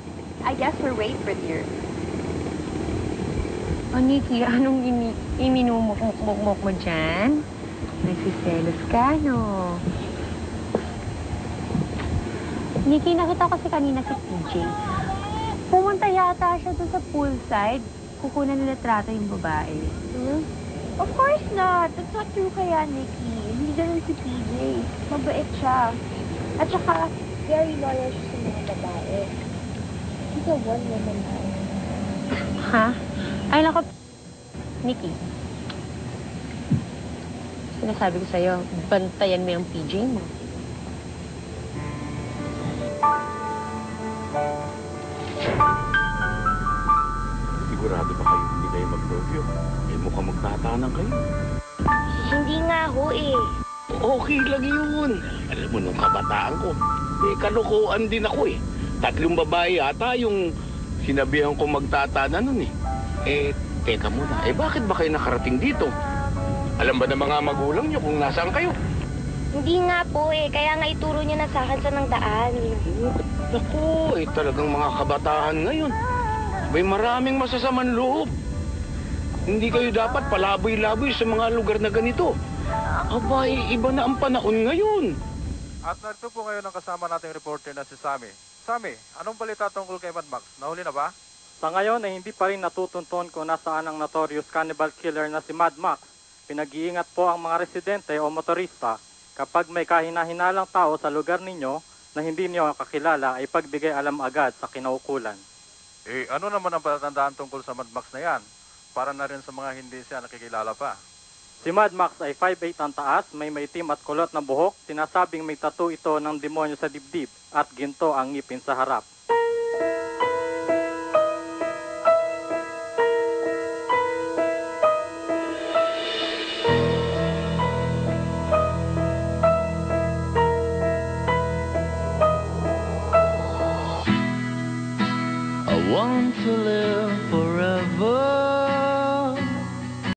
but I guess we're wait for dear. O, Nikki, anong iminumukmukmuk mo dyan? Nagsiselos ka, no? Nikki, nakita ko kasi kanina si PJ. Pumunta yata siya doon sa poolside. Kukunan nila trato yung babae. Hmm? Of course not. That's not true kaya, Nikki. Hindi ganun si PJ. Mabait siya. At saka, very loyal siya sa mga babae. He's a one-woman man. Ha? Ay, nako. Nikki. Sinasabi ko sa'yo, bantayan mo yung PJ mo. Sigurado ba kayo hindi kayo maglobyo? Eh, mukhang magtatanan kayo. Hindi nga ho eh. Okay lang yun. Alam mo, nung kabataan ko, may kalokohan din ako eh. 3 babae yata yung sinabihan ko magtatanan nun eh. Eh, teka muna. Eh, bakit ba kayo nakarating dito? Alam ba ng mga magulang niyo kung nasaan kayo? Hindi nga po eh. Kaya nga ituro niya na sa akin sa ng daan. Naku, eh talagang mga kabataan ngayon. May maraming masasamang loob. Hindi kayo dapat palaboy-laboy sa mga lugar na ganito. Abay, iba na ang panahon ngayon. At narito po ngayon ang kasama nating reporter na si Sammy. Sammy, anong balita tungkol kay Mad Max? Nahuli na ba? Sa ngayon ay hindi pa rin natutunton kung nasaan ang notorious cannibal killer na si Mad Max. Pinag-iingat po ang mga residente o motorista kapag may kahina-hinalang tao sa lugar ninyo na hindi niyo kakilala ay pagbigay alam agad sa kinaukulan. Eh, ano naman ang palatandaan tungkol sa Mad Max na yan? Para na rin sa mga hindi siya nakikilala pa. Si Mad Max ay 5'8" ang taas, may maitim at kulot na buhok, sinasabing may tattoo ito ng demonyo sa dibdib at ginto ang ngipin sa harap. I want to live forever.